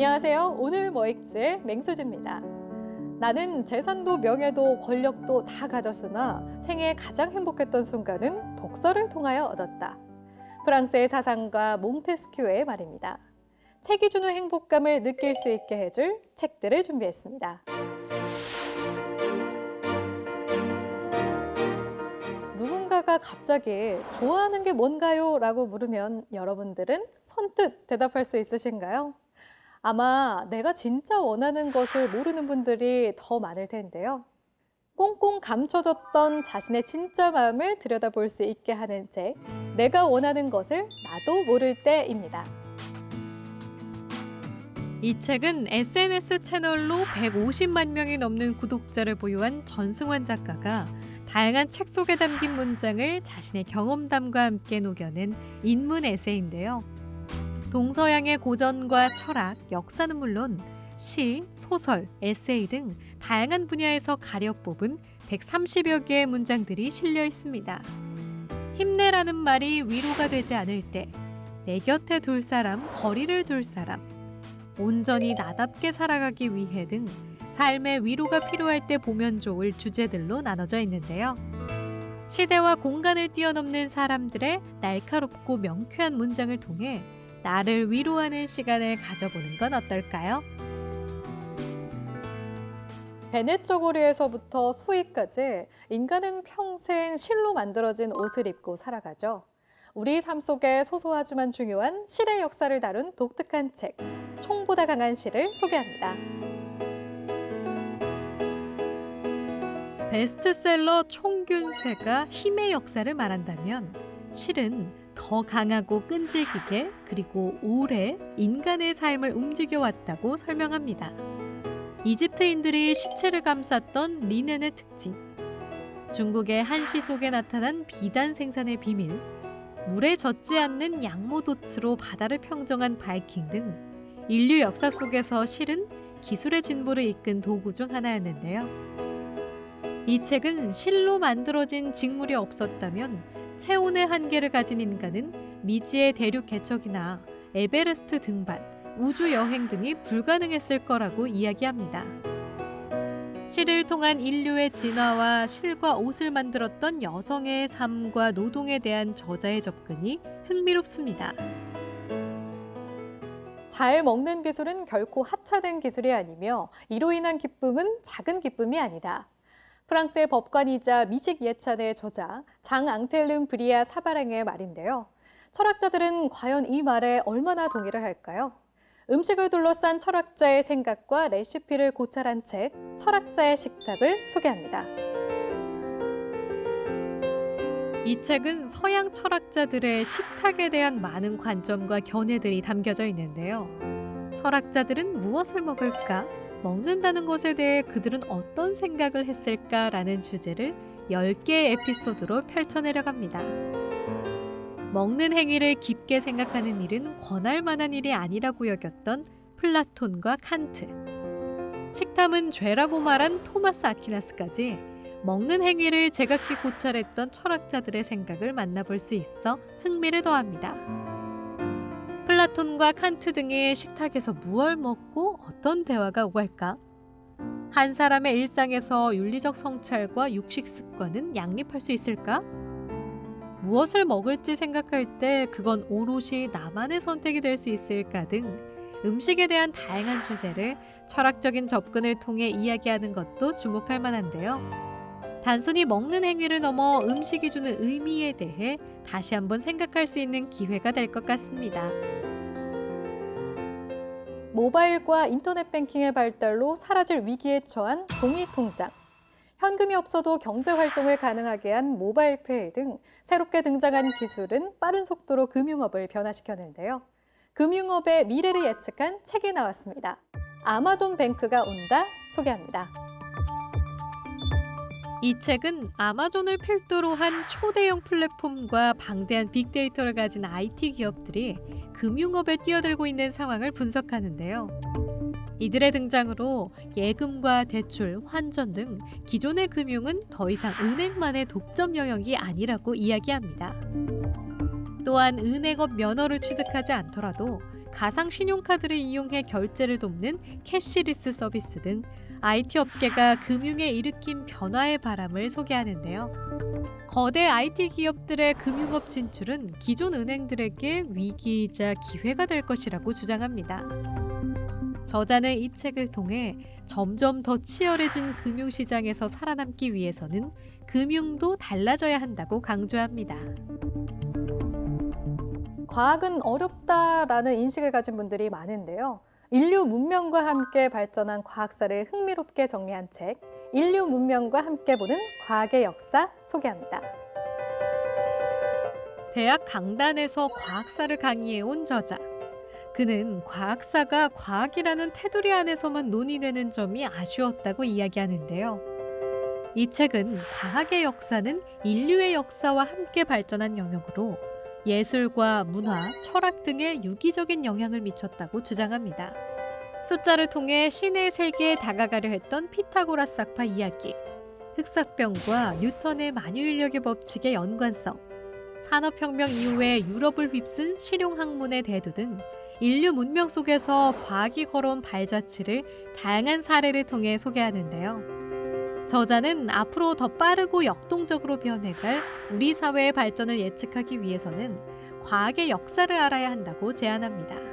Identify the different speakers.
Speaker 1: 안녕하세요. 오늘 뭐 읽지의 맹수지입니다. 나는 재산도 명예도 권력도 다 가졌으나 생애 가장 행복했던 순간은 독서를 통하여 얻었다. 프랑스의 사상가 몽테스큐의 말입니다. 책이 주는 행복감을 느낄 수 있게 해줄 책들을 준비했습니다. 누군가가 갑자기 좋아하는 게 뭔가요? 라고 물으면 여러분들은 선뜻 대답할 수 있으신가요? 아마 내가 진짜 원하는 것을 모르는 분들이 더 많을 텐데요. 꽁꽁 감춰졌던 자신의 진짜 마음을 들여다볼 수 있게 하는 책, 내가 원하는 것을 나도 모를 때입니다. 이 책은 SNS 채널로 150만 명이 넘는 구독자를 보유한 전승환 작가가 다양한 책 속에 담긴 문장을 자신의 경험담과 함께 녹여낸 인문 에세이인데요. 동서양의 고전과 철학, 역사는 물론 시, 소설, 에세이 등 다양한 분야에서 가려 뽑은 130여 개의 문장들이 실려 있습니다. 힘내라는 말이 위로가 되지 않을 때, 내 곁에 둘 사람, 거리를 둘 사람, 온전히 나답게 살아가기 위해 등 삶의 위로가 필요할 때 보면 좋을 주제들로 나눠져 있는데요. 시대와 공간을 뛰어넘는 사람들의 날카롭고 명쾌한 문장을 통해 나를 위로하는 시간을 가져보는 건 어떨까요? 베네쩌 고리에서부터 수위까지 인간은 평생 실로 만들어진 옷을 입고 살아가죠. 우리 삶 속에 소소하지만 중요한 실의 역사를 다룬 독특한 책, 총보다 강한 시를 소개합니다. 베스트셀러 총균쇠가 힘의 역사를 말한다면 실은 더 강하고 끈질기게 그리고 오래 인간의 삶을 움직여왔다고 설명합니다. 이집트인들이 시체를 감쌌던 리넨의 특징, 중국의 한시 속에 나타난 비단 생산의 비밀, 물에 젖지 않는 양모도츠로 바다를 평정한 바이킹 등 인류 역사 속에서 실은 기술의 진보를 이끈 도구 중 하나였는데요. 이 책은 실로 만들어진 직물이 없었다면 체온의 한계를 가진 인간은 미지의 대륙 개척이나 에베레스트 등반, 우주 여행 등이 불가능했을 거라고 이야기합니다. 실을 통한 인류의 진화와 실과 옷을 만들었던 여성의 삶과 노동에 대한 저자의 접근이 흥미롭습니다. 잘 먹는 기술은 결코 하차된 기술이 아니며 이로 인한 기쁨은 작은 기쁨이 아니다. 프랑스의 법관이자 미식 예찬의 저자 장 앙텔름 브리아 사바랭의 말인데요. 철학자들은 과연 이 말에 얼마나 동의를 할까요? 음식을 둘러싼 철학자의 생각과 레시피를 고찰한 책, 철학자의 식탁을 소개합니다. 이 책은 서양 철학자들의 식탁에 대한 많은 관점과 견해들이 담겨져 있는데요. 철학자들은 무엇을 먹을까? 먹는다는 것에 대해 그들은 어떤 생각을 했을까라는 주제를 10개의 에피소드로 펼쳐내려갑니다. 먹는 행위를 깊게 생각하는 일은 권할 만한 일이 아니라고 여겼던 플라톤과 칸트, 식탐은 죄라고 말한 토마스 아퀴나스까지 먹는 행위를 제각기 고찰했던 철학자들의 생각을 만나볼 수 있어 흥미를 더합니다. 플라톤과 칸트 등의 식탁에서 무얼 먹고 어떤 대화가 오갈까? 한 사람의 일상에서 윤리적 성찰과 육식 습관은 양립할 수 있을까? 무엇을 먹을지 생각할 때 그건 오롯이 나만의 선택이 될 수 있을까 등 음식에 대한 다양한 주제를 철학적인 접근을 통해 이야기하는 것도 주목할 만한데요. 단순히 먹는 행위를 넘어 음식이 주는 의미에 대해 다시 한번 생각할 수 있는 기회가 될 것 같습니다. 모바일과 인터넷 뱅킹의 발달로 사라질 위기에 처한 종이 통장. 현금이 없어도 경제활동을 가능하게 한 모바일페이 등 새롭게 등장한 기술은 빠른 속도로 금융업을 변화시켰는데요. 금융업의 미래를 예측한 책이 나왔습니다. 아마존 뱅크가 온다 소개합니다. 이 책은 아마존을 필두로 한 초대형 플랫폼과 방대한 빅데이터를 가진 IT 기업들이 금융업에 뛰어들고 있는 상황을 분석하는데요. 이들의 등장으로 예금과 대출, 환전 등 기존의 금융은 더 이상 은행만의 독점 영역이 아니라고 이야기합니다. 또한 은행업 면허를 취득하지 않더라도 가상 신용카드를 이용해 결제를 돕는 캐시리스 서비스 등 IT 업계가 금융에 일으킨 변화의 바람을 소개하는데요. 거대 IT 기업들의 금융업 진출은 기존 은행들에게 위기이자 기회가 될 것이라고 주장합니다. 저자는 이 책을 통해 점점 더 치열해진 금융시장에서 살아남기 위해서는 금융도 달라져야 한다고 강조합니다.
Speaker 2: 과학은 어렵다라는 인식을 가진 분들이 많은데요. 인류 문명과 함께 발전한 과학사를 흥미롭게 정리한 책, 인류 문명과 함께 보는 과학의 역사 소개합니다.
Speaker 1: 대학 강단에서 과학사를 강의해온 저자. 그는 과학사가 과학이라는 테두리 안에서만 논의되는 점이 아쉬웠다고 이야기하는데요. 이 책은 과학의 역사는 인류의 역사와 함께 발전한 영역으로 예술과 문화, 철학 등에 유기적인 영향을 미쳤다고 주장합니다. 숫자를 통해 신의 세계에 다가가려 했던 피타고라스 학파 이야기, 흑사병과 뉴턴의 만유인력의 법칙의 연관성, 산업혁명 이후에 유럽을 휩쓴 실용학문의 대두 등 인류 문명 속에서 과학이 걸어온 발자취를 다양한 사례를 통해 소개하는데요. 저자는 앞으로 더 빠르고 역동적으로 변해갈 우리 사회의 발전을 예측하기 위해서는 과학의 역사를 알아야 한다고 제안합니다.